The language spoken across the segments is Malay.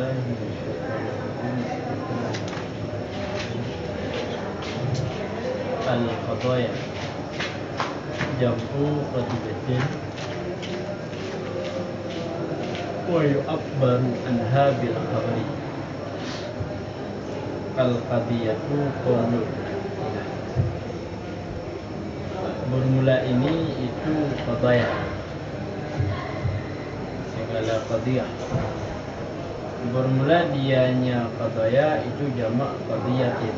بالله من الشيطان الرجيم. القضايا جمع قضية ويعبر عنها بالخبر. Al-qadiyah qaulun. Bermula ini itu qadaya. Segala qadiyah. Bermula dianya qadaya itu jamak qadiyatin.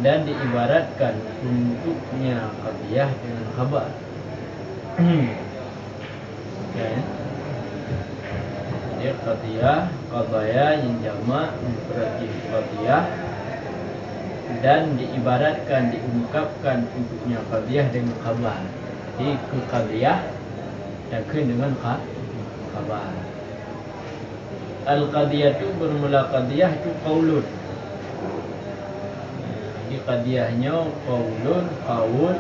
Dan diibaratkan untuknya qadiyah dengan khabar. Okay. Jadi qadaya yang jamak berarti qadiyah dan diibaratkan diungkapkan untuknya qadiyah dengan khabar. Jadi ke qadiyah dan ke dengan khabar. Al-qadiyah itu bermula qadiyah itu qaulun. Jadi qadiyahnya qaulun, qaul.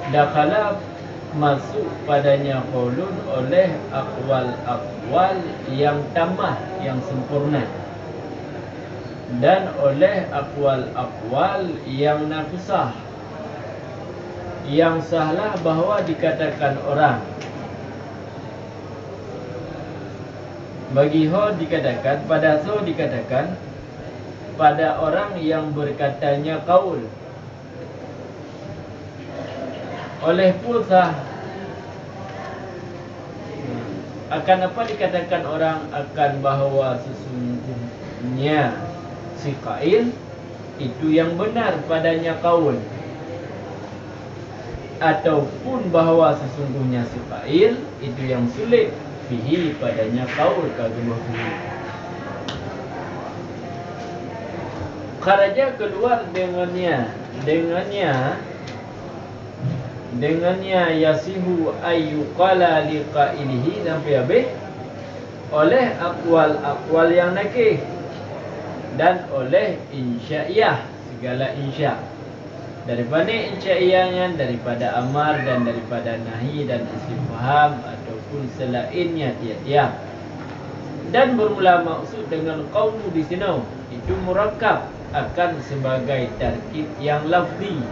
Dakhala masuk padanya qaulun oleh akwal-akwal yang tamah, yang sempurna, dan oleh akwal-akwal yang nafsah, yang sahlah bahwa dikatakan orang. Bagi ho dikatakan, pada so dikatakan, pada orang yang berkatanya qaul. Oleh pulsa akan apa dikatakan orang akan bahawa sesungguhnya si qail itu yang benar padanya qaul, ataupun bahawa sesungguhnya si qail itu yang sulit fihi padanya qaul kagum fihi. Kharaja keluar dengannya yasihu ayyuqala liqailihi sampai habis oleh akwal-akwal yang nakih dan oleh insya'iyah, segala insya' daripada insya'iyahnya, daripada amar dan daripada nahi dan istifham ataupun selainnya tiap-tiap. Dan bermula maksud dengan qaulu di sini itu murakkab akan sebagai tarkib yang lafzi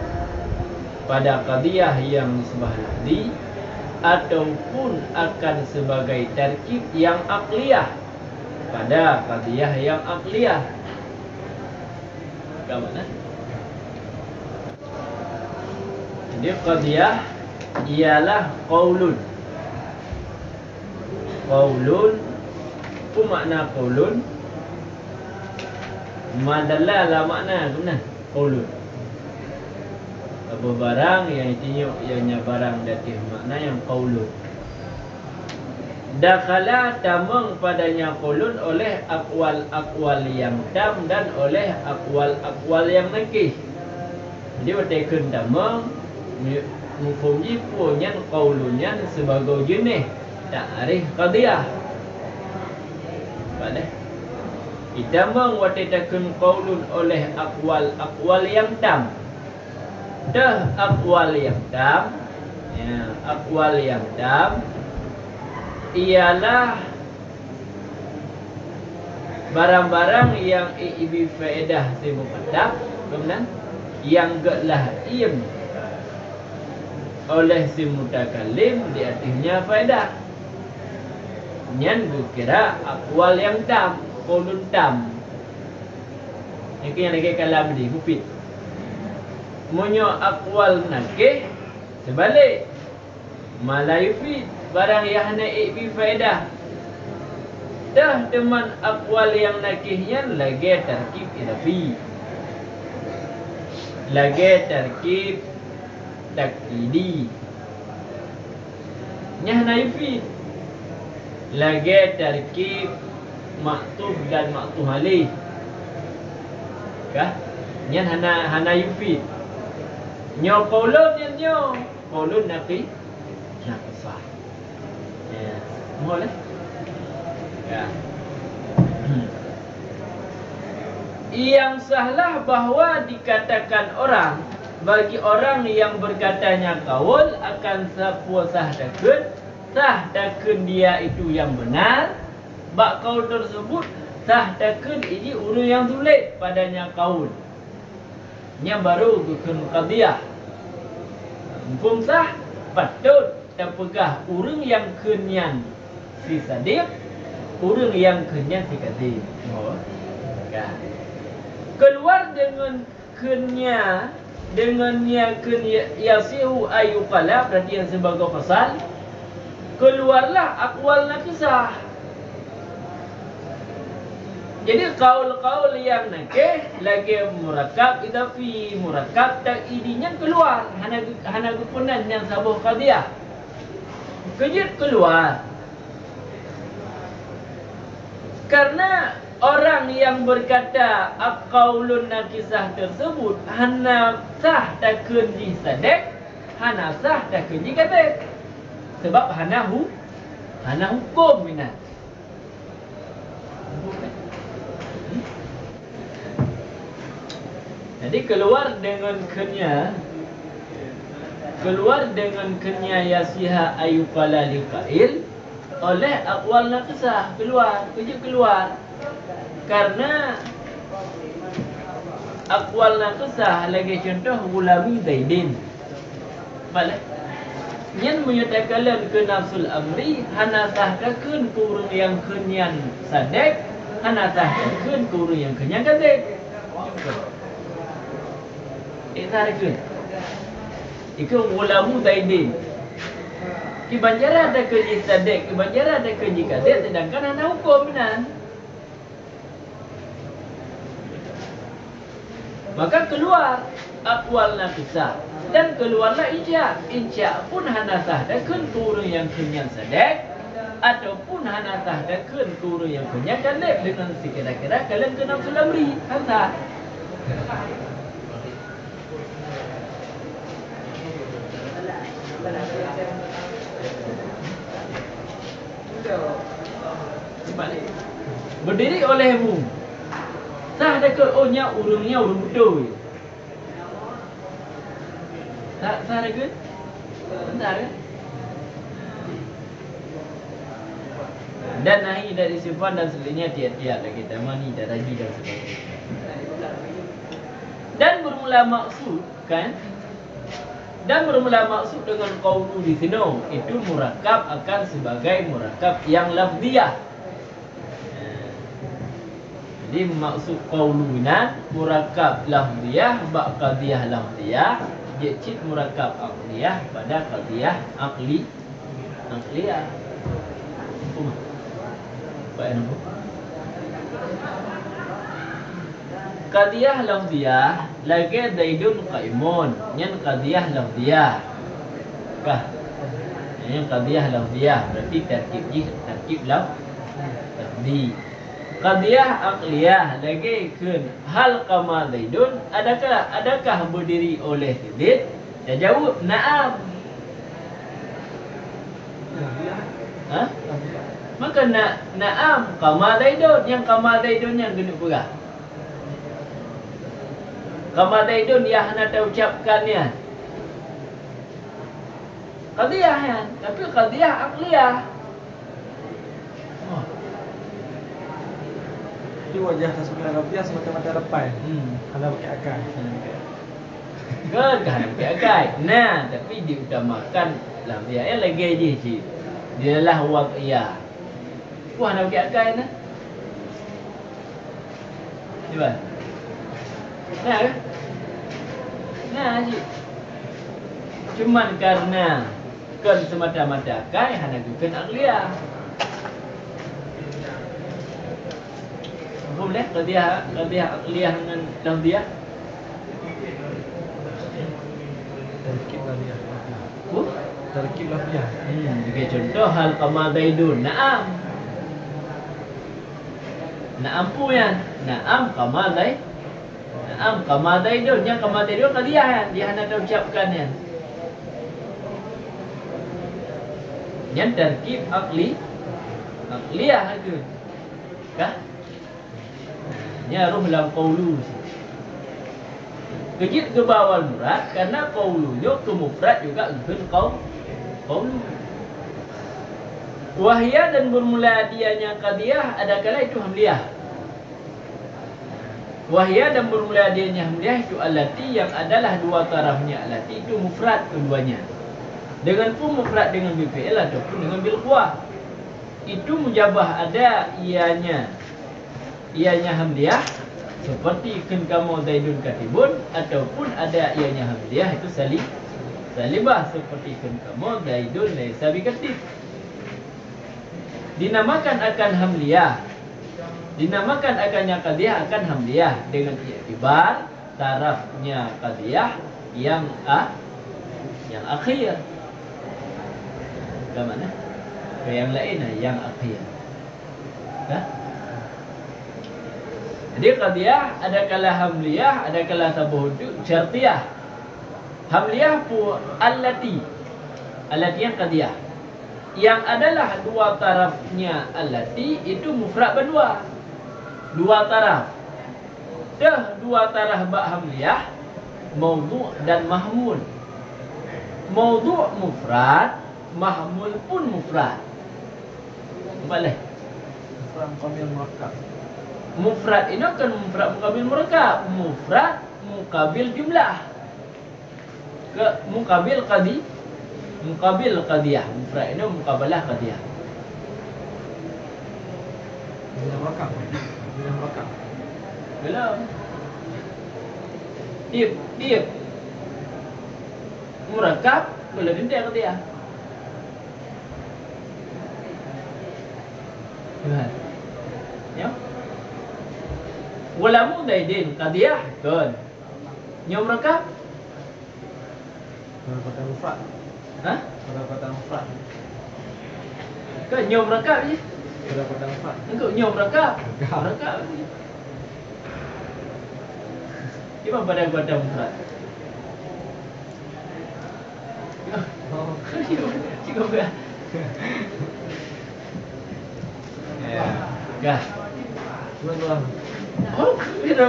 pada qadiyah yang nisbah lafzi, ataupun akan sebagai tarkib yang aqliyah pada qadiyah yang aqliyah. Bagaimana? Jadi qadiyah ialah qaulun. Qaulun, apa makna qaulun? Madallala makna guna qaulun. Apa barang yang ianya barang datih makna yang qaulun. Dakhala tamang padanya qaulun oleh akwal-akwal yang tam dan oleh akwal-akwal yang nakih. Jadi watekeun tamang mufumji punya qaulunnya sebagai jenis ta'rif qadiyah. Pada itamang watekeun qaulun oleh akwal-akwal yang tam. Dah akwal yang tam, ya, akwal yang tam ialah barang-barang yang ibi faedah sibuk pendak, kemudian yang gelah im oleh si mutakallim di artinya faedah. Nyan kira akwal yang tam, qaulun tam. Yang lagi kalam di mufid. Munyo akwal nakih sebalik malayufid barang yang naik faedah. Dah teman akwal yang nakihnya lagi tarkib idafi, lagi tarkib takkidi, nyah naifid lagi tarkib maktuf dan maktuf alaih. Kah? Nyah hana yufid. Nyo qaulun nyo qaulun nakih nakisah. Ya, boleh. Ya. Yang sahlah bahwa dikatakan orang bagi orang yang berkatanya qaul akan sepuasah dakun sah dakun dia itu yang benar bak kaul tersebut sah takun ini urang yang tulis padanya kaul nya baru kekun qadiyah. Hukum sah patut terpegah urang yang kenyan si sadiq, urang yang kenyan si kadhib. Oh. Kan. Keluar dengan kenya dengannya kenya yasihu ayuqala, berarti yang sebagai pasal keluarlah akwal nakisah. Jadi kaul-kaul yang nakeh lagi murakab idafi murakab tak idinya keluar hana gupunan yang sabuh qadiyah kejut keluar karena orang yang berkata aqaulun nakisah tersebut hana sah takun di sadek hana sah takun di kadek sebab hana hukum minat. Jadi keluar dengan kenya yasiha ayuqala liqail oleh aqwal naqsah keluar karena aqwal naqsah lagi contoh gulami zaidin balik nyen menyatakan ke nafsul amri hana sah takun kurung yang kenyan sadek hana sah takun kurung yang kenyan kadek. Ikharikun ikut ulamu zaidin ki banjara ada keji sadek ki banjara ada keji kadek sedangkan ada hukum nan maka keluar aqwal naqisah dan keluarlah insya pun hana sah dakun kurung yang kenyan sadek ataupun hana sah dakun kurung yang kenyan kadek dengan si kira-kira kalian kena sulamri hanta. Berdiri olehmu sah dekat ohnya urung betul sah dekat bentar kan dan nahi dari sifat dan selainnya tiap-tiap lagi tamani dan raji dan sebagainya dan bermula maksud kan dan bermula maksud dengan qaulu di sini itu murakab akan sebagai murakab yang lafziyah. Jadi maksud qaulunan murakab lafziyah ba qadiyah lafziyah jecit murakab aqliyah pada qadiyah aqliyah. Baik nampak. Qadiyah lafziyah lagi zaidun qaimun nyen qadiyah lafziyah kah nyen qadiyah lafziyah berarti terkib lafzi qadiyah aqliyah lagi kun hal kama zaidun adakah berdiri oleh zaid dia jawab na'am maka na'am kama zaidun yang kama zaidun yang kena pegah kama zaidun yang hendak ucapkannya qadiyah kan tapi qadiyah aqliyah. Di wajah tasbih Arabiah semata-mata repai. Kalau pakai akal. Kan pakai akal. Nah, tapi diutamakan lafziyah lagi je cik. Dia lah waqiyah. Wah nak pakai akal nah. Cuba. Nah kan? Nah cik. Cuman karena kan semata-mata akal hanya bukan aqliyah. Boleh qadiyah aqliyah dengan lafziyah. Terkib lafziyah. Terkib lafziyah. Sebagai contoh hal kama zaidun. Naam. Naam punya. Naam kama zaid. Naam kama zaidun. Yang kama zaidun qadiyah kan dia hendak ucapkan kan. Yang terkib aqliyah itu. Kah? Ya ruh dalam qaulu. Kejit ke bawah murad karena qaulunya ke mufrad juga bukan qaulu. Wahya dan bermula dianya qadiyah ada kala itu hamliyah. Wahya dan bermula dianya hamliyah itu allati yang adalah dua tarafnya allati itu mufrad keduanya. Dengan pun mufrad dengan bil fi'il ataupun dengan bil quwah. Itu mujabah ada ianya hamliyah seperti kun kamu zaidun katibun, ataupun ada ianya hamliyah itu salibah seperti kun kamu zaidun laisa bikatib. Dinamakan akan hamliyah, dinamakan akannya qadiyah akan hamliyah dengan i'tibar tarafnya qadiyah yang akhir. Ke mana? Ke yang lain yang akhir. Dah? Jadi qadiyah ada kala hamliyah, ada kala tabuhud syartiyah. Hamliyah pu allati yang qadiyah. Yang adalah dua tarafnya allati itu mufrad berdua. Dua taraf. Dua taraf ba hamliyah, maudhu' dan mahmul. Maudhu' mufrad, mahmul pun mufrad. Boleh. Mufrad muqabil murakkab. Mufrad ini kan mufrad muqabil murakkab. Mufrad muqabil jumlah. Ke muqabil qadiyah. Mufrad ini muqabalah qadiyah. Bila murakkab. Belum. Dia murakkab boleh dinti qadiyah. Ya. Walamu daidin qadiyah kan. Nyom murakkab? Kalau kata mufrad. Hah? Kalau kata mufrad. Ke nyom murakkab je. Kalau kata mufrad. Engkau nyom murakkab. Murakkab. Dia pada kata mufrad. Oh. Cikgu ber. Ya. Gah. Cuma tu lah. Oh, dia dah.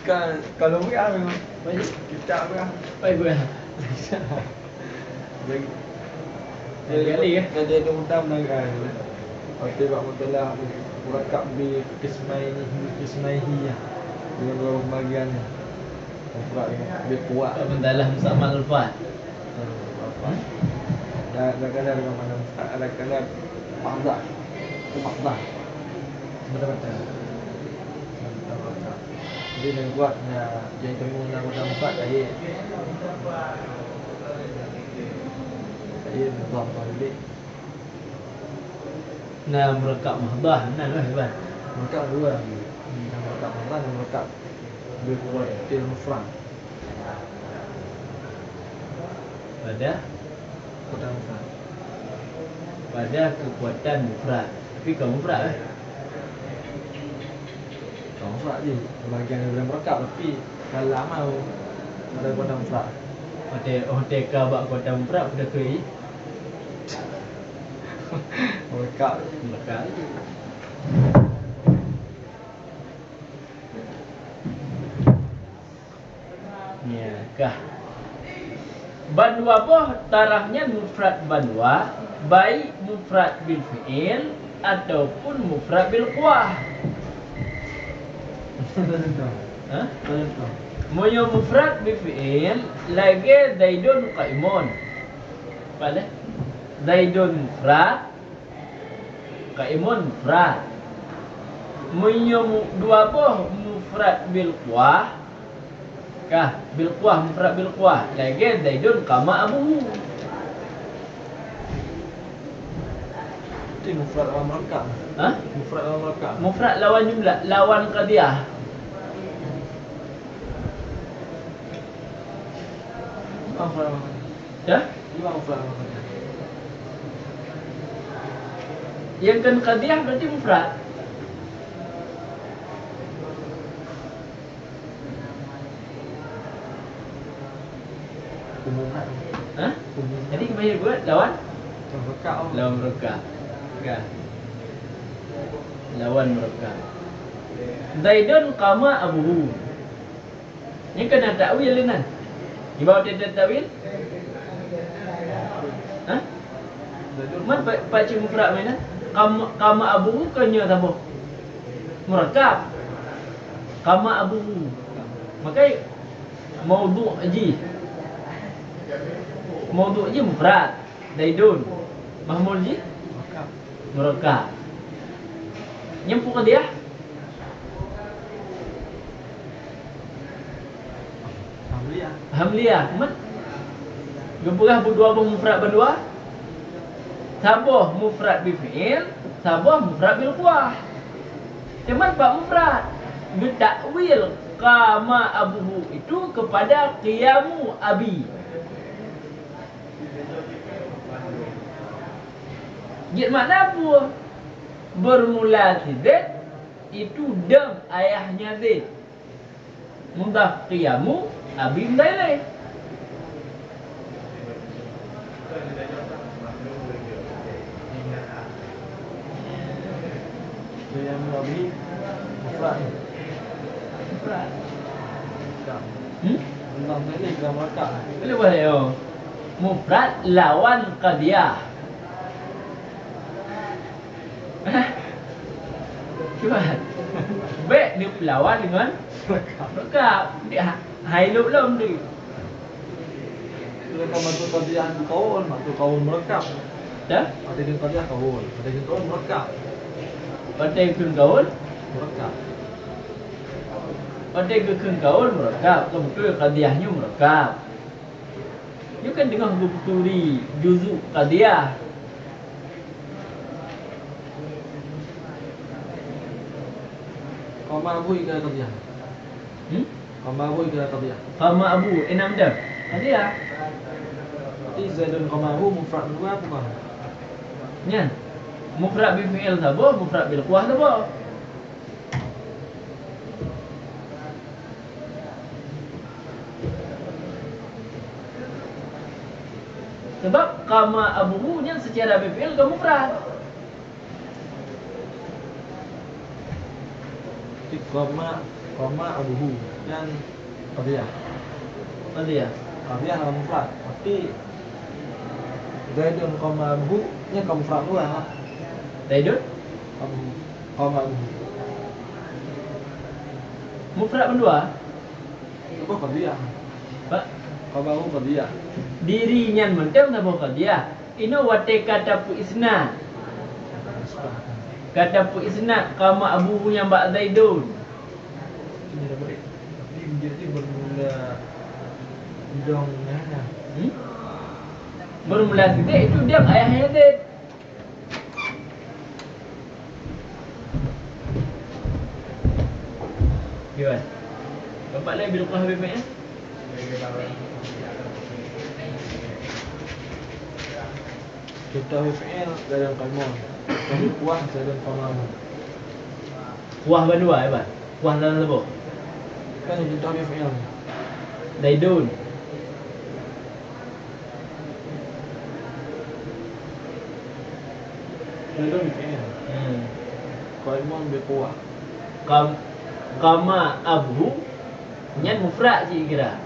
Kan kalau bukan memang kita bukan. Baik gue. Kali ya. Jadi ada mudah kan. Okey, bab mutalah murakkab bi qismaihi ya. Dengan dua pembagiannya. Mufrad dengan bi kuat. Bentalah musammal al-fat. Ada kadar dengan mana mufrad, ada kadar mahdah. Itu mahdah. Betul-betul. Jadi yang kuatnya yang temu dalam tempat saya nizam balik. Nah, merekap mahdah. Nah, hebat. Mereka dua. Yang mereka mahdah dan mereka berkuat til mufrad. Pada Kota mufrad. pada kekuatan mufrad. Tapi kau mufrad Kau mufrad je. Bahagian daripada mereka tapi kalau lama ada kota mufrad. Hotel ka bak kekuatan mufrad pada kui. Mereka Maka ya kah. Banwa boh tarafnya mufrad banwa, baik mufrad bil fi'il ataupun mufrad bil quwah. Hah? Moyo mufrad bil fi'il lagi zaidun qaimun. Pada zaidun mufrad, qaimun mufrad. Moyo dua boh mufrad bil quwah. Kah bil quwah mufrad bil quwah lagi zaidun kama abuhu. itu mufrad lawan mereka. Hah? Mufrad lawan mereka. Mufrad lawan jumlah, lawan qadiyah. Mufrad lawan. Ya? Lima mufrad lawan mereka. Yang kan qadiyah berarti mufrad. Umuman. Hah? Umum. Jadi kembali buat lawan Mereka. lawan mereka. Kah? Lawan mereka. Zaidun qama abuhu. Ini kena takwil ni. Di bawah dia takwil? Hah? Man pak cik mufrad mana? Kama abuhu kanya apa? Murakab. Kama abuhu. Makai maudhu' ji. Maudhu' ji mufrad. Daidun. Mahmul ji murakab. Nyempu ke dia? Hamliah. Man Gempurah berdua mufrad berdua. Sabah mufrad bi fi'il, sabah mufrad bil kuah. Cuman pak mufrad bertakwil kama abuhu itu kepada qiyamu abi. Jadi makna apa? Bermula Zaid itu dam ayahnya Zaid. Mudaf qiyamu abi mdaileh. Yang Nabi mufrad. Mufrad. Tentang ini kita mereka. Boleh yo. Mufrad lawan qadiyah. Cuba. Baik dia lawan dengan mereka. Dia highlight belum tu. Kita bantu kajian kawan, bantu kawan mereka. Dah? Ada yang kajian kawan, ada yang kawan mereka. Pandai kun gaul, Mereka. pandai kun gaul merekap, kebetul qadiyahnya merekap. You kan dengar bukuri juzuk qadiyah. Kama abu ika kajian. Kama abu ika kajian. Kama abu enam dah. Qadiyah. Berarti Zaid dan kama abu mufrad dua bukan? Nyan. Mufrad bil fi'il sabah, mufrad bil kuah sabah. Sebab kama abuhu nya secara bil fi'il ke mufrad. Jadi kama abuhu yang kajian. Qadiyah. Kajian dalam mufrad. Berarti Zaid dan kama abu nya kamu mufrad dua. Daidun Kama abu. mufrad berdua. Apa kajian? Pak, Kama abu kajian. dirinya mentang sabah qadiyah. Ino wate kata pu isnad. Kata pu isnad kama abuhu yang bak Zaidun. Ini dah boleh. Jadi bermula dongnya. Bermula Zaid itu dia ayahnya Zaid. Gimana? Bapak lagi bil kuah habib ya? Kita WPL dalam kalmon. Kami kuah dalam kalmon. Kuah berdua ya, Pak? Kuah dalam lebok. Kan kita WPL. Zaidun. Dalam WPL. Kalmon berkuah. Kama abu nyan mufrad je kira.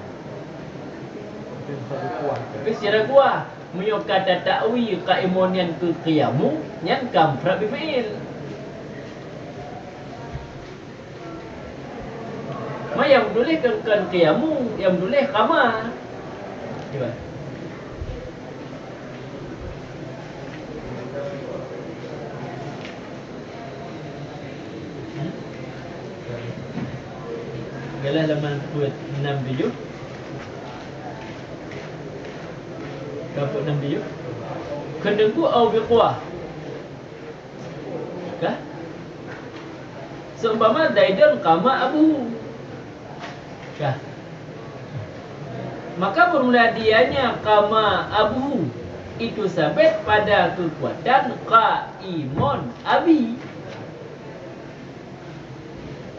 Kita berkuah. Tapi secara kuah Muyuk kata ta'wi kaimun yang ke qiyamu nyan kam mufrad bi fi'il. Ma yang boleh kan qiyamu, yang boleh kama. Gimana? Galah laman buat 6 7. Kaput 6 7. Kendengku au biqwah. Kah? Seumpama Zaidan kama abu. Kah? Maka bermula dianya kama abu itu sabit pada kekuatan qaimun abi.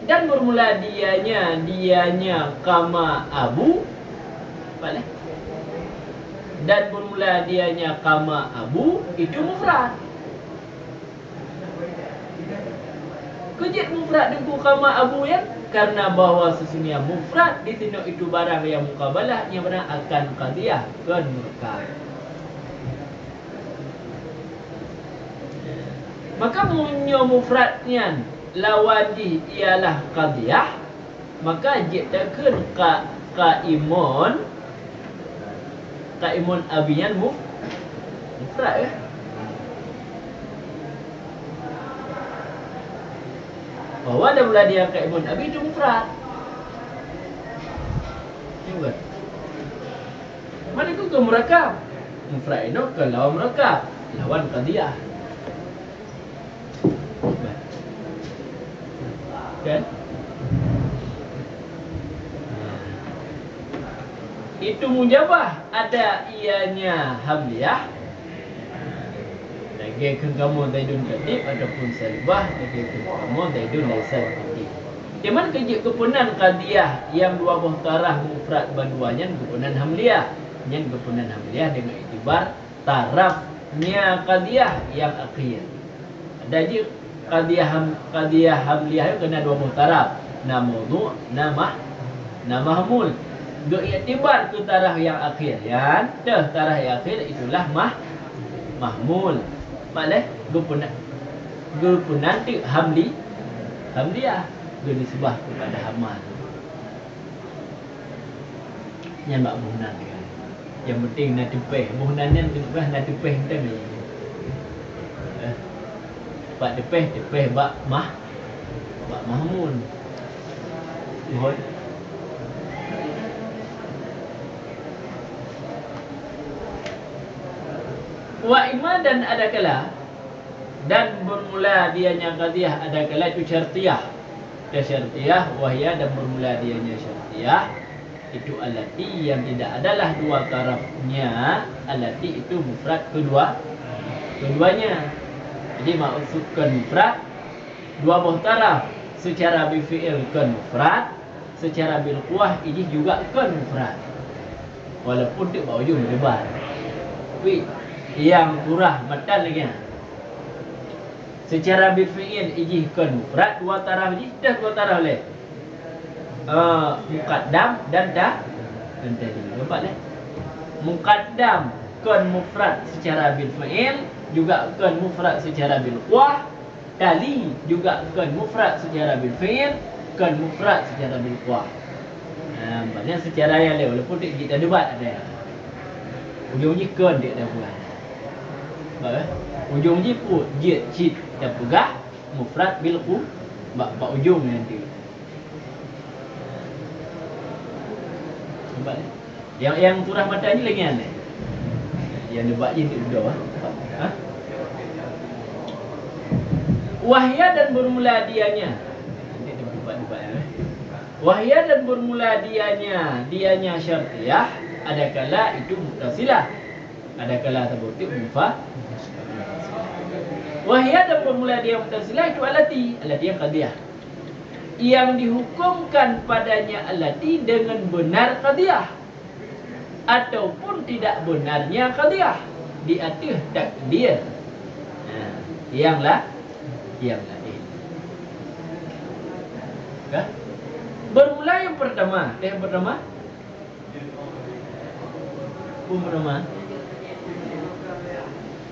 Dan bermula dianya kama abu apa lah? Dan bermula dianya kama abu itu mufrad. Kejit mufrad dengan kama abu ya, karena bahwa sesungguhnya mufrad di sini itu barang yang mukabalah yang benar akan qadiyah kan murakab. Maka munyo mufradnya lawan di ialah qadiyah, maka jitakeun kaimun abiyan mufrad ya. Bahwa ada mula dia kaimun abi itu mufrad. Juga. Mana itu ke murakab? Mufrad itu ke lawan murakab, lawan qadiyah. Kan? Itu mujabah ada ianya hamliah. Lagi kamu daidun kadib ataupun salbah, lagi kamu daidun laisa kadib. Di mana kerja kepunan qadiyah yang dua buah taraf mufrad baduanya kepunan hamliah. Yang kepunan hamliah dengan iktibar tarafnya qadiyah yang akhir. Ada je qadiyah hamliah itu kena dua buah taraf. Namudu, namahmul. Iktibar ke taraf yang akhir. Yang taraf yang akhir itulah mahmul. Makleh gupunan ti hamliah disebah kepada hamal. Yang mak buhnan kan. Yang penting nak tepeh. Buhnannya tepeh nak tepeh kita ni. Pak tepeh bak mahmul. Mohon. Wa ima dan adakala dan bermula dianya qadiyah adakala itu syartiyah. Dia syartiyah wahya dan bermula dianya syartiyah itu alati yang tidak adalah dua tarafnya. Alati itu mufrad keduanya. Jadi maksudkan mufrad dua buah taraf secara bifi'il kan mufrad, secara bil quwah ini juga kan mufrad. Walaupun dia bawa ujung debat. Tapi yang murah matan lagi. Secara bifi'il ijih kan mufrad dua taraf ini dah dua taraf leh. Muqaddam dan tadi. Nampak leh. Muqaddam kan mufrad secara bifi'il juga kan mufrad secara bil quwah. Tali juga kan mufrad secara bifi'il, kan mufrad secara bil quwah. Banyak secara yang leh walaupun kita debat ada. Ujungnya kan dia dah buat. Ujung je pun jid cid dan pegah mufrad bil qu bak ujung nanti. Nampak ni? Yang turah mata ni lagi aneh. Yang debat je tu dah. Wahya dan bermula dianya. Nanti debat-debat Wahya dan bermula dianya syartiyah adakala itu muttasilah. Adakala terbukti mufah. Wahya dan bermula dia muttasilah itu alati yang qadiyah. Yang dihukumkan padanya alati dengan benar qadiyah ataupun tidak benarnya qadiyah di atas takdir. Yang lain. Bermula yang pertama.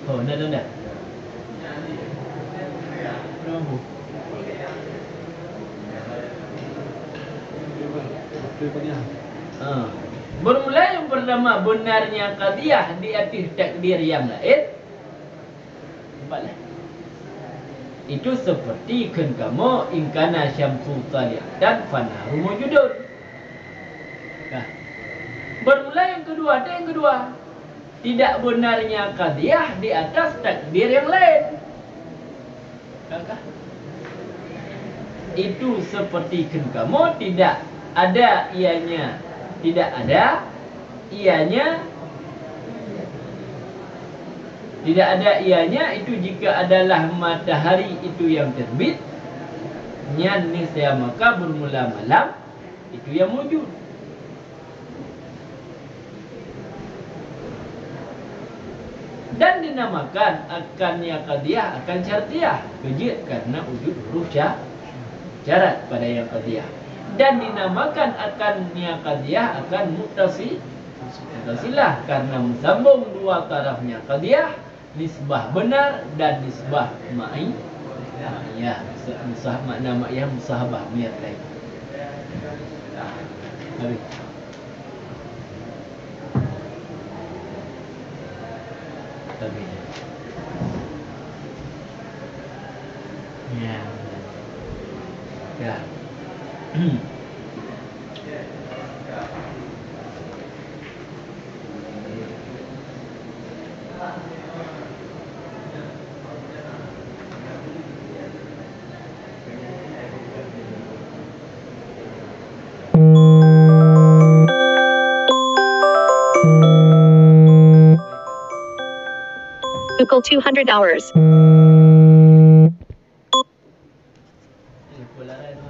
Oh, nak. Bermula yang pertama benarnya qadiyah di atas takdir yang lain. Nampaklah. Itu seperti kan kamu ingkana syamsu taliyatan fanaru mawjudun. Bermula yang kedua. Tidak benarnya qadiyah di atas takdir yang lain. Itu seperti kan kamu tidak ada ianya itu jika adalah matahari itu yang terbit nyan nisya maka bermula malam itu yang wujud. Dan dinamakan akannya qadiyah akan syartiyah kejid karena wujud huruf syarat pada yang qadiyah. Dan dinamakan akannya qadiyah akan muttasilah karena sambung dua tarafnya qadiyah nisbah benar dan nisbah ma'iyah. Makna ma'iyah musahabah niat lain. Habis. Habis. Ya. Ya. Google 200 hours. Pula dah tu.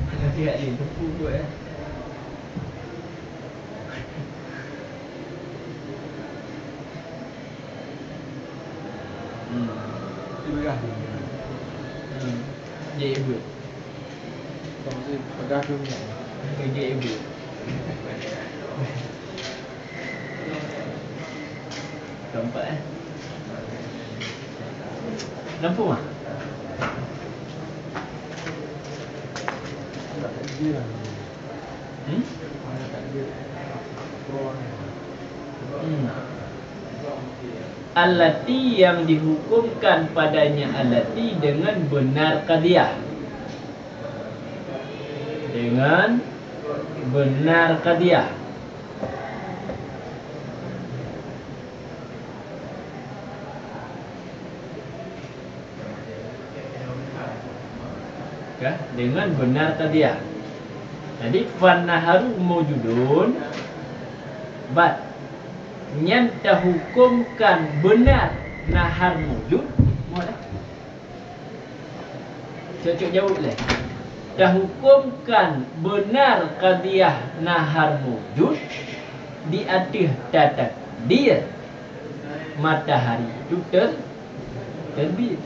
Nanti kat ni tepu kot eh. Itu dah. Dia ibu. Kau mesti pegang tu ni. Dia ibu. Nampak eh. Nampak mah? Tak tak dia lah. Hmm? Tak dia. Pro ni. Allati yang dihukumkan padanya allati dengan benar qadiyah. Dengan benar qadiyah. Ya, dengan benar qadiyah. Jadi fannaharu mawjudun bat yang terhukumkan benar nahar mawjud. Muat dah. Cocok jauh lah. Terhukumkan benar qadiyah nahar mawjud di atas tata dia matahari itu terbit.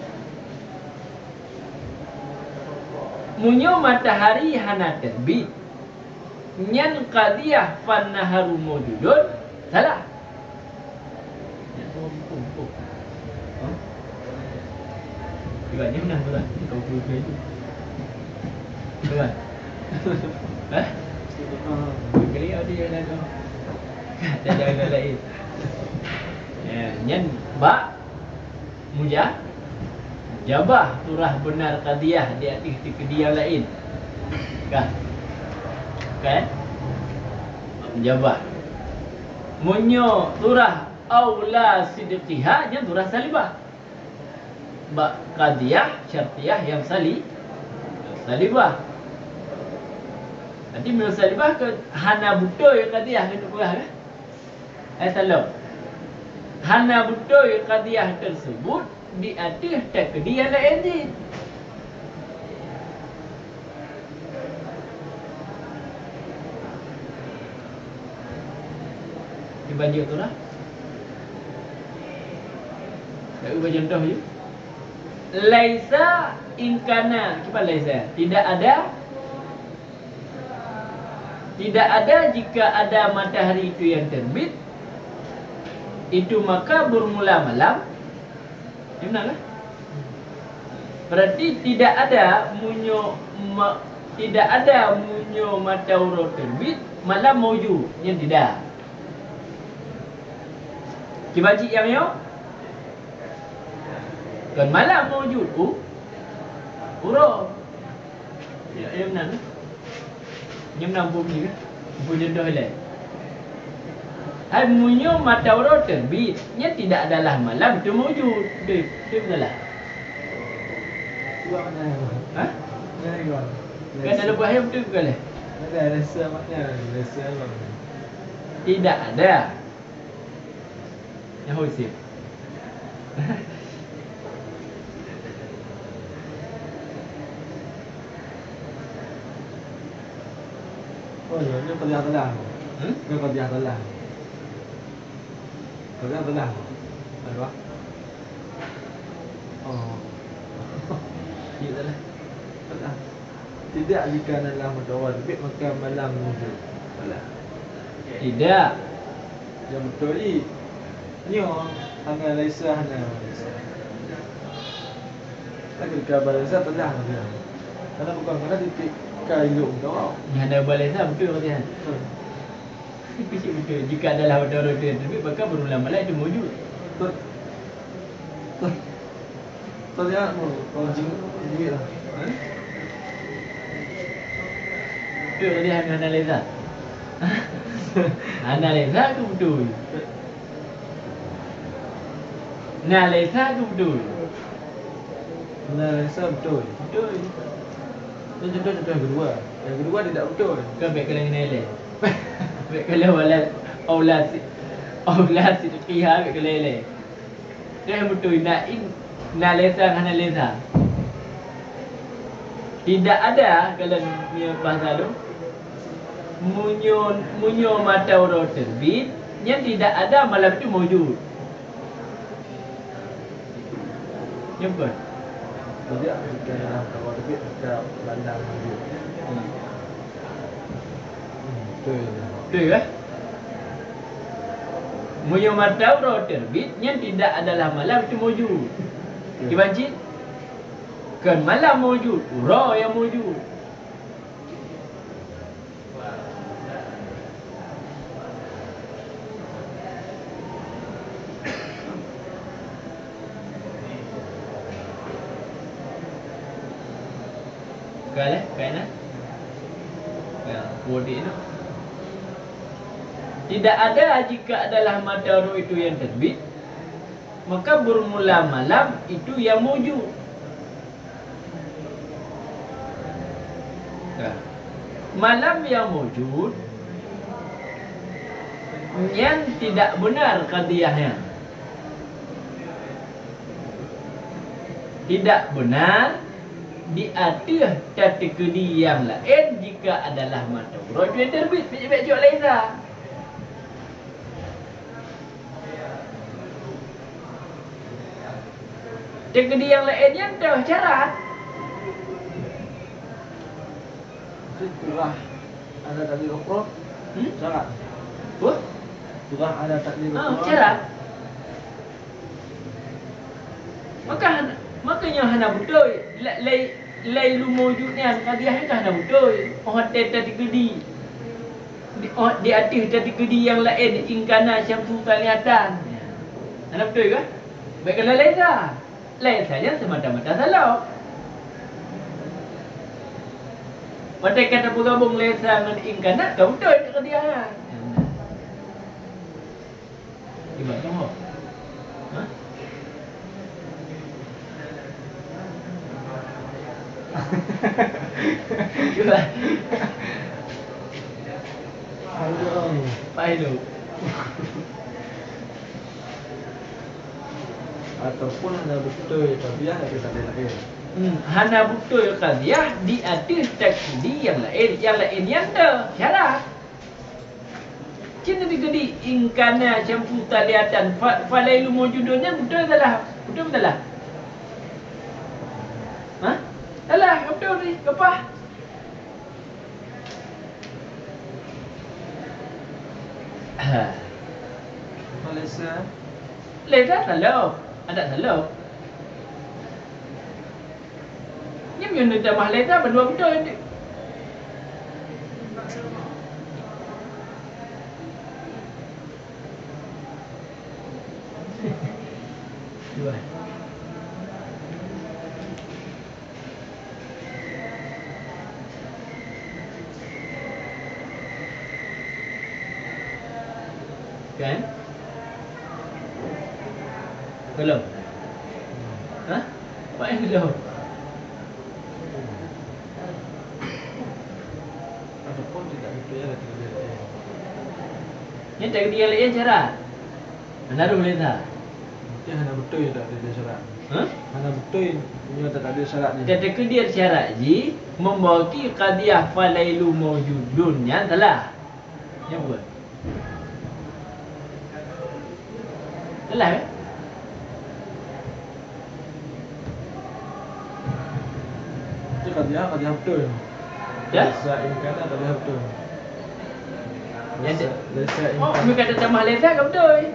Munyo matahari hana terbit. Nyan qadiyah fannaharu mawjudun salah. Agaknya menang tu lah. Kau perlu itu. Betul. Hah? Kali ada yang lain. Tak ada yang lain. Nyan ba mujah jabah turah benar qadiyah di atas kedia lain. Kan? Kan? Jabah. Munyo turah aula sidqiha nya turah salibah. Ba qadiyah syartiyah yang salibah. Nanti menurut salibah ke hana betul ya qadiyah kena kurang kan? Salam. Hana betul ya qadiyah tersebut di atas takdir yang lain je. Dibanding tu lah. Tak ubah contoh je. Laisa inkana. Apa laisa? Tidak ada jika ada matahari itu yang terbit. Itu maka bermula malam. Ini benar lah. Berarti tidak ada munyo matahari terbit malam mawjud. Yang tidak. Kibaji yang yo. Kan malam mawjud. Uro. Ya benar. Yang benar bumi kan. Punya dah lah. Hai munyo matahari terbit. Nya tidak adalah malam itu mawjud. Dia benar lah. Buat mana? Hah? Mana kau? Kan dalam bahaya betul ke lah? Ada rasa makna. Rasa apa? Tidak ada. Yang husip. Oh ya, ni qadiyah telah. Ni qadiyah telah. Qadiyah telah. Apa? Oh. Ya lah. Telah. Tidak jika adalah matahari terbit maka malam mawjud. Telah. Tidak. Yang betul ni hana laisa hana. Lagi kabar laisa telah dia. Karena bukan karena titik kayu tau. Hana balesa betul kata han. Betul. Jika adalah roda terbit maka berulang malam itu wujud. Betul. Terlihat mau jing lah. Betul tadi hana analisa. Analisa tu betul. Analisa tu betul. Analisa betul. Betul. Itu contoh yang kedua. Yang kedua tidak betul. Kau baik kalau nilai. Baik kalau aulad sidqiyah baik kalau nilai. Dia yang betul analisa analisa. Tidak ada kalau ni bahasa tu munyo mata orang terbit yang tidak ada malam itu wujud. Jumpa. Jadi jika kalau terbit kita landang wujud. Betul. Betul kan? Munyo mata orang terbit yang tidak adalah malam itu wujud. Dibancit? Kan malam wujud, roh yang wujud. Kale, kaina. Ya, bodi itu. Tidak ada jika adalah matahari itu yang terbit, maka bermula malam itu yang wujud. Nah, malam yang wujud yang tidak benar qadiyahnya. Tidak benar di atas kategori yang lain jika adalah matahari itu yang terbit. Baik-baik jual lainnya. Kategori yang lainnya dah syarat. Surah ada takdir ukhra. Syarat. Apa? Surah ada takdir ukhra. Syarat. Makanya hana betul. Lailu mewujudnya qadiyah itu hana betul. Orang kategori. Di atas kategori yang lain ingkana syamsu talihatan. Hana betul ke? Baik kalau lain saja semata-mata salah. Mata kata bergabung lesa dengan ingkana, kau betul ke dia? Gimana kamu? Hah? Cuba. Aduh. Pahit. Ataupun hanya betul qadiyah tapi tak ada lain. Hana betul qadiyah di atas takdi yang lain yang dah syarat. Cina digedi ingkana syamsu talihatan falailu mawjudunnya betul salah. Betul salah. Hah? Salah, betul ni. Kepah. Malaysia Lesa salah. Ada salah. Yang nak tambah lesa berdua betul ni. Dua. Kan? Belum. Hah? Apa yang belum? ataupun tidak betul ya takdir lain. Yang takdir yang lain syarat. Benar boleh tak? Mungkin hanya betul ya tak ada syarat. Hah? Hanya betul punya tak ada syarat ni. Takdir syarat ji membagi qadiyah falailu mawjudun yang salah. Yang buat. Salah kan? Itu qadiyah betul. Ya? Sain kana qadiyah betul. Yang Laisa oh, inkan. mi kata tambah lesa ke betul?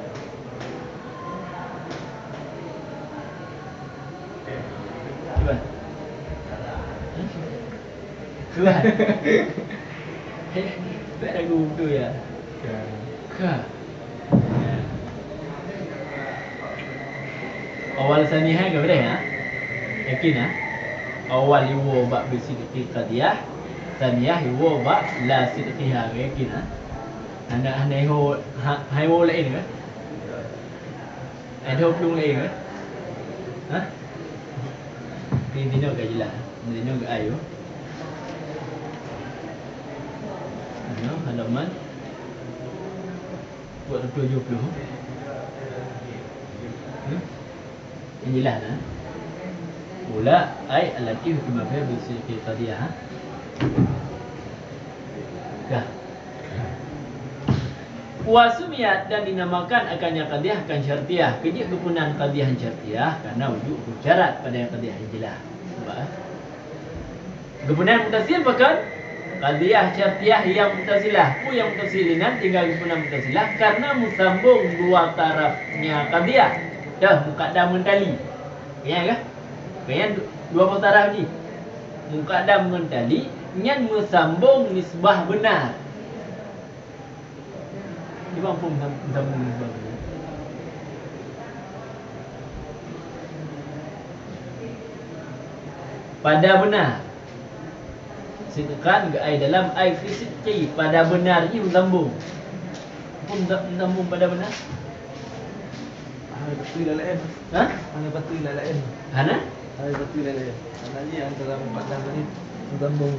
Cuba. Cuba. Tak ada guru ya. Ya. Ka. Awal sanihah ke boleh ha? Yakin ha? Awal yuwa bak bisidqi qadiyah, sanihah yuwa bak la sidqiha, yakin ha? Anda ho hai wo lain ke? Ada pelung lain ke? Ha? Dino ke jelas. Dino ke ayo. Ano, halaman buat 70. Yang jelas ha? Ula ai allati hukma fiha bi sidqi qadiyah. Ha? Dah. Wasumiyat dan dinamakan akannya qadiyah kan syartiyah. Kejik kepunan qadiyah syartiyah karena wujud syarat pada yang qadiyah jelas. Sebab kepunan mutasil bahkan qadiyah syartiyah yang mutasilah. Yang mutasilinan tinggal kepunan mutasilah karena musambung dua tarafnya qadiyah. Dah muqaddam mentali. Ya ke? Kan dua taraf ni. Muqaddam mentali nyan musambung nisbah benar. Dia mampu sambung nisbah benar. Pada benar. Sidqan ke ai dalam ai fi sidqi pada benarnya sambung. Pun sambung pada benar. Hai betul lain. Ha? Hai betul lain. Hana? Hai betul lain. Ananya antara muqaddam ni sambung.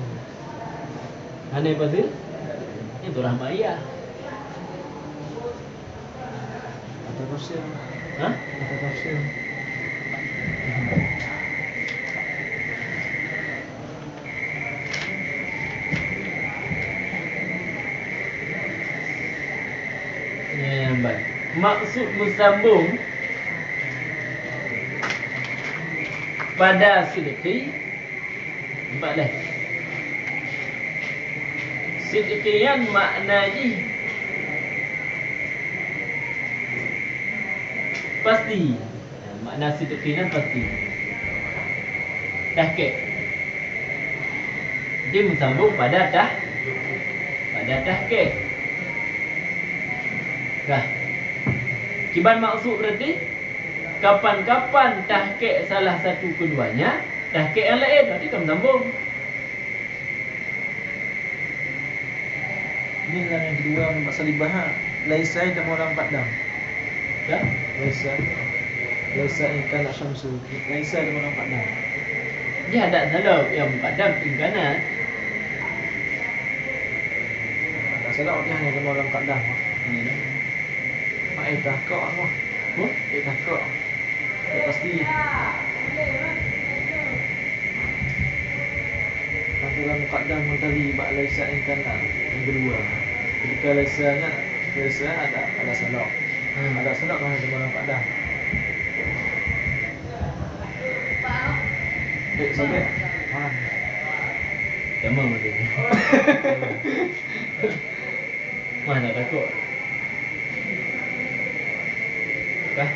Hana betul? Itu rahmaya. Atau tafsir. Ha? Atau tafsir. Baik. Maksud musambung pada sidqi empat dah. Sidqiyan maknanya pasti. Makna sidqiyan pasti. Tahqiq. Dia musambung pada tahqiq. Dah. Kiban maksud berarti kapan-kapan tahqiq salah satu keduanya, tahqiq yang lain berarti kamu sambung. Ini yang kedua pasal ibah. Laisa dan orang padam. Dah. Laisa ikan syamsu. Laisa dan orang padam. Dia ada salah yang muqaddam imkanat. Tak salah dia hanya kena orang padam. Ini dah. Mak takok aku. Oh, Takok. Ya pasti. Antara muqaddam mentali bak laisa ikan yang kedua. Ketika laisanya ada salah. Ada salah kan dengan orang padam. Sampai sama macam ni. Mana takut? Kah?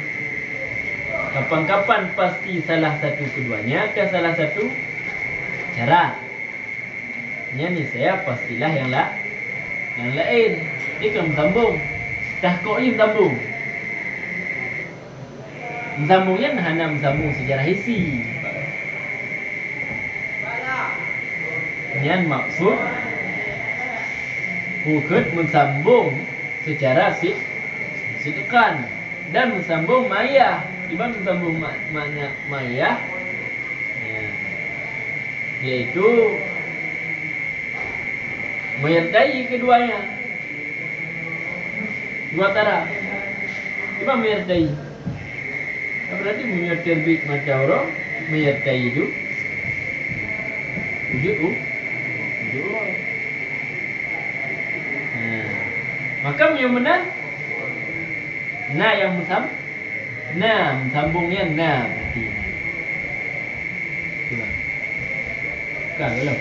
Kapan-kapan pasti salah satu keduanya ke salah satu cara. Ni saya pastilah yang lain. Dia kan sambung. Tahqiq ni sambung. Sambungnya hanya sambung secara hissi. Yang maksud hukut mensambung secara sidqan dan mensambung maya. Iban mensambung maya yaitu menyertai keduanya, dua taraf. Iban menyertai. Berarti menyertai macam orang menyertai itu wujud maka yang benar yang sambungnya berarti coba kan belum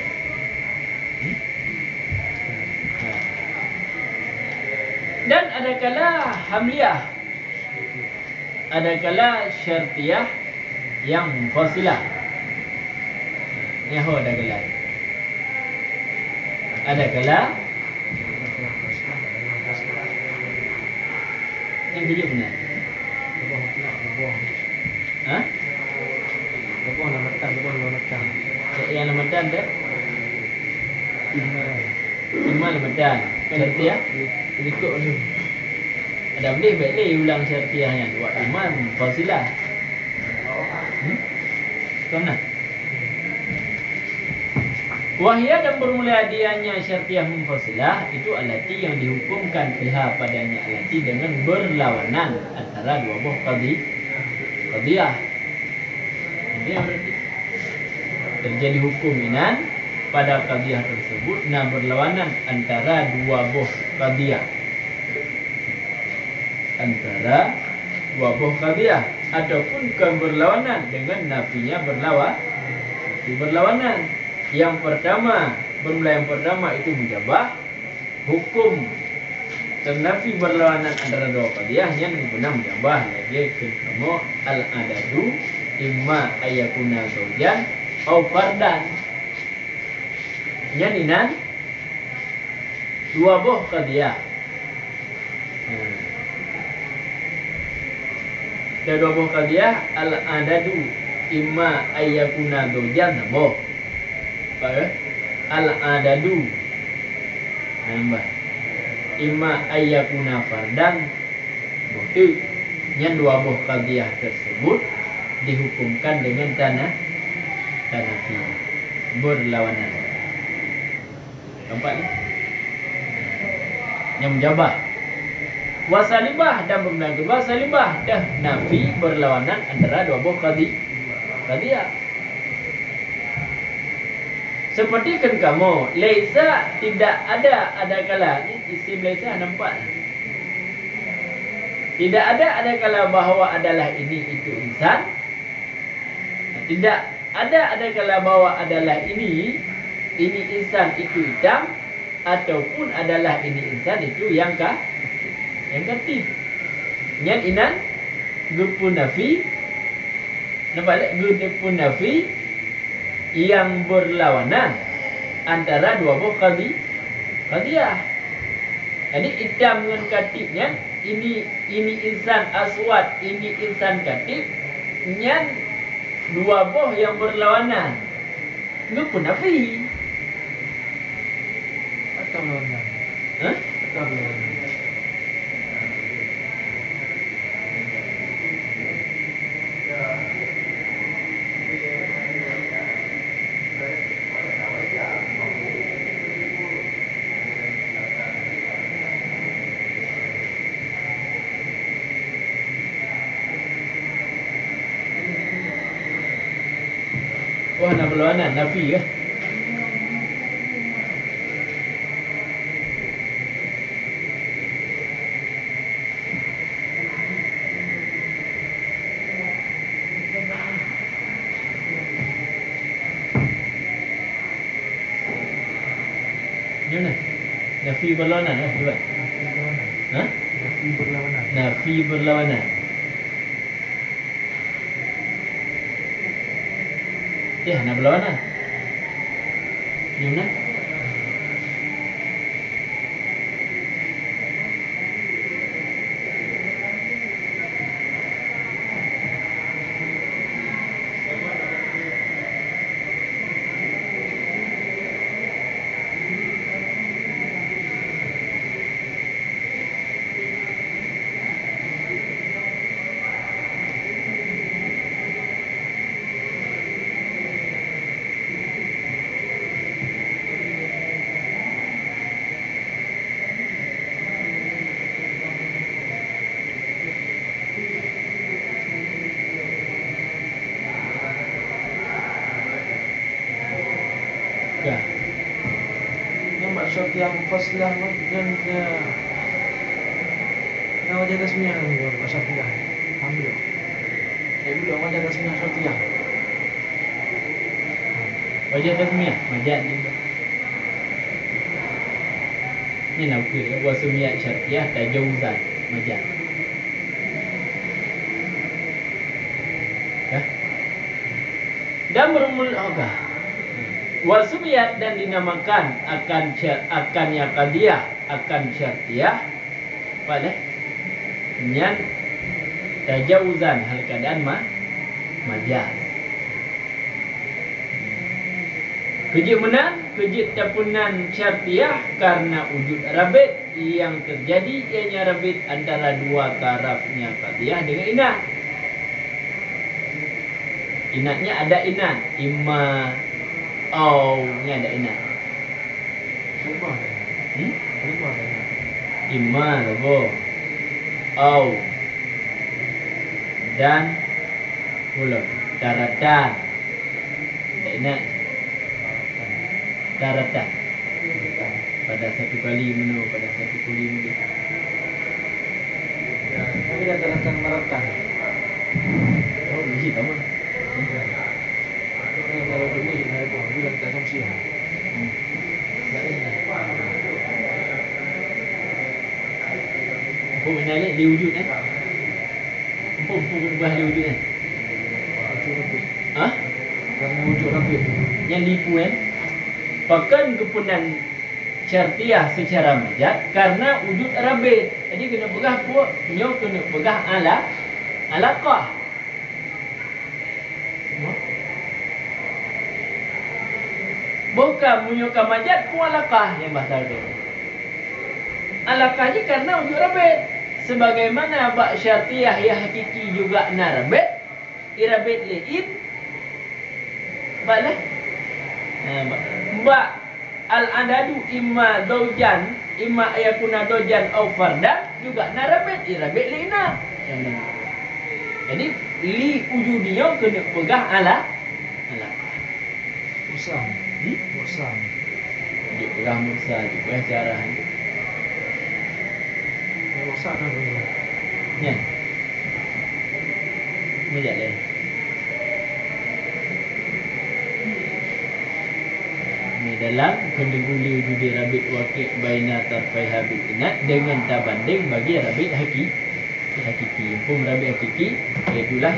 Dan ada kala hamliah, ada kala syartiyah yang munfasilah. Nyaho ada kala. Ada kala yang tujuh benar. Hah? Lepas nak makan, lepas nak makan. Yang Ramadan dah Iman. Iman Ramadan syartiyah. Ikut tu. Ada boleh baik leh ulang syartiyahnya. Buat iman fasilah. Tuan-tuan. Wahia dan bermula hadiahnya syartiyah munfasilah itu alati yang dihukumkan pihak padanya alati dengan berlawanan antara dua buah qadiyah. Ini yang berarti terjadi hukum inan pada qadiyah tersebut nah berlawanan antara dua buah qadiyah. Antara dua buah qadiyah ataupun berlawanan dengan nafinya berlawanan. Yang pertama, bermula yang pertama itu mujabah. Hukum ternafi berlawanan antara dua qadiyah yang benar mujabah lagi ketemu al-adadu imma ayakuna zawjan au fardan. Nyaninan dua buah qadiyah. Ada dua buah qadiyah al-adadu imma ayakuna zawjan nambah. Al-adadu nambah imma ayyakuna fardan. Itu yang dua buah qadiyah tersebut dihukumkan dengan tanafi berlawanan. Nampak ni? Yang menjabah wasalibah dan berlawanan kedua salibah dah nafi berlawanan antara dua buah qadiyah. Seperti kan kamu, laisa tidak ada kala. Ni isim laisa nampak. Tidak ada kala bahawa adalah ini itu insan. Tidak ada kala bahawa adalah ini insan itu hitam ataupun adalah ini insan itu yang katib. Yang inan gupun nafi. Nampak tak? Gupun nafi yang berlawanan antara dua buah qadiyah. Jadi hitam dengan katibnya, ini insan aswad, ini insan katib, nya dua buah yang berlawanan. Itu pun nafi. Atau berlawanan. Hah? Atau berlawanan. Wah, nak berlawanan, nafi ke? Gimana? Nafi berlawanan lah, cuba. Ha? Nafi berlawanan. Nafi berlawanan. Ya, nak berlawanan. Gimana? Ya. Nampak syarti yang faslah dan yang wajah tasmiyah kan buat syartiyah. Ambil. Bila wajah tasmiyah syartiyah. Wajah tasmiyah, majad ni. Ni nak ukur dia wasumiyat syartiyah tajawuzan majaz. Ya. Dan bermula wasumiyat dan dinamakan akan yang qadiyah akan syartiyah pada nyan tajawuzan hal keadaan majaz. Kejit tapunan syartiyah karena wujud rabit yang terjadi ianya rabit antara dua tarafnya qadiyah dengan inat. Inatnya ada inat, imma nya ada inat. Rumah dah. Rumah dah. Imma labo dan ulang daratan. Ada inat. Daratan pada satu kali menu pada satu kali menu. Ya, kami dah daratan maratan. Oh, ini tahu. Kalau dulu saya pun bilang tak sampai siang. Tak ini. Apa benda ni di wujud Apa ubah di wujud Wujud rabit. Hah? Karena wujud rabit. Yang lipu Pakan kepunan syartiyah secara majaz karena wujud rabit. Jadi kena pegah puak, nyo kena pegah alaqah. Bukan menyuka majaz pun alaqah yang bahasa tu. Alaqah ni karena wujud rabit. Sebagaimana bak syartiyah yang hakiki juga na rabit, irabit li'in. Balah. Mbak al-adadu imma zawjan imma ayakuna zawjan aw fardan juga narabit irabit lina. Jadi li ujudiyah kena pegah ala Mursal. Mursal. Dia pegah mursal juga cara Mursal dah dulu. ya. Mujak lain. Ni dalam kendeguli wujud rabit waqi' baina tarfai habit inat dengan tabanding bagi rabit hakiki. Pun rabit hakiki itulah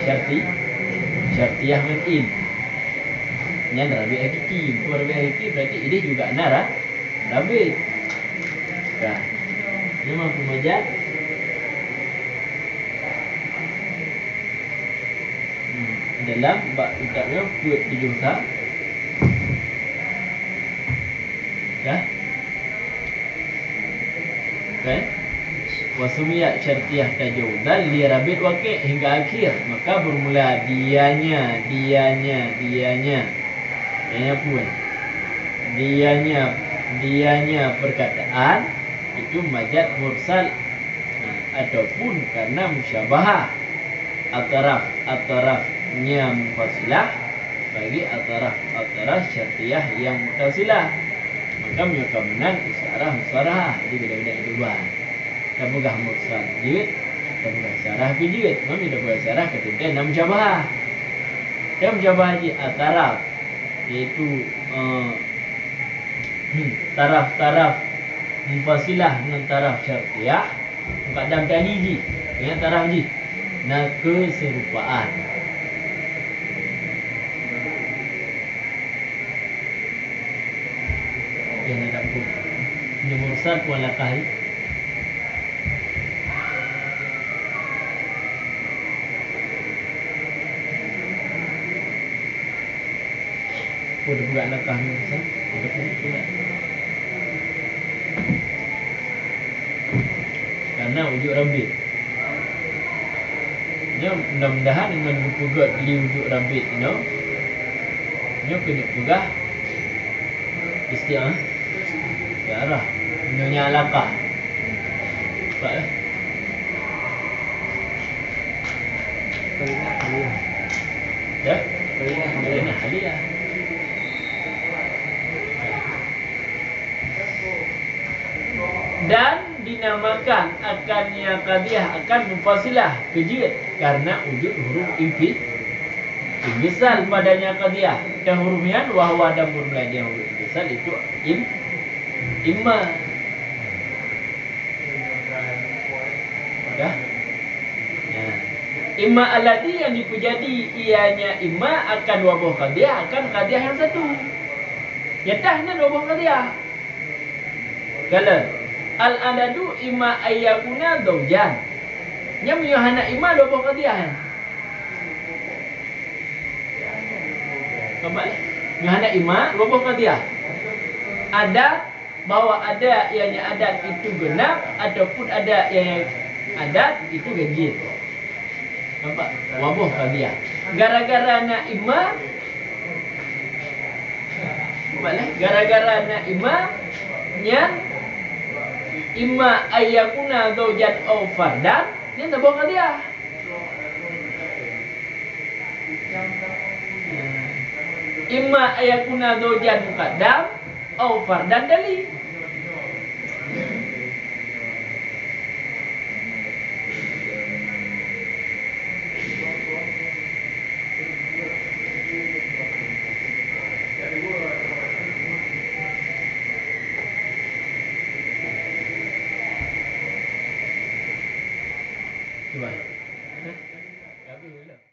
syartiyah min. Yang rabit hakiki, pun rabit hakiki berarti ini juga nara rabit. Kan. Ini mampu majaz. Dalam bab utaknya kuat dijuta. Dah? Kan? Wasumiyat syartiyah tajawuzan li rabit waqi' hingga akhir. Maka bermula dianya. Dianya pun. Dianya perkataan itu majaz mursal ataupun karena musyabahah atarafnya munfasilah bagi ataraf syartiyah yang muttasilah. Maka menyukamenan isyarah musarah. Jadi beda-beda idubah. Dan pegah mursal jid, dan pegah syarah bijid. Mami dah pegah syarah ketika enam musyabahah. Dan musyabahah jid ataraf, iaitu taraf munfasilah dengan taraf syartiyah. Muqaddam tani ji. Ingat taraf ji. Nah keserupaan. Yang ada pun mursal pun alaqah. Pun buka alaqah mursal. Ada pun pula. Karena wujud rabit. Dia mudah-mudahan dengan pegat li wujud rabit ni, dia kena pegah isti'ah syarah nyonya alaqah. Nampak Kalimah haliyah. Ya? Kalimah haliyah. Dan dinamakan akannya qadiyah akan munfasilah kejid karena wujud huruf intisal padanya qadiyah. Dan hurufnya wahwa dan huruf lain yang huruf intisal itu imma Dah. Ya. Imma alladhi yang dipujadi ianya imma akan dua buah qadiyah, akan qadiyah yang satu. Ya tahnya dua buah qadiyah. Kalau al-adadu imma ayyakuna zawjan. Nya muyahana imma dua buah qadiyah. Kembali. Muyahana imma dua buah qadiyah. Ada bahwa ada ianya adat itu genap ataupun ada yang adat itu ganjil. Nampak? Wabuh qadiyah. Gara-gara nak imma boleh gara-gara nak imma nya imma ayyakuna zawjan aw fardan ni wabuh qadiyah. Imma ayyakuna zawjan muqaddam aw fardan dali. Coba. Habis dulu.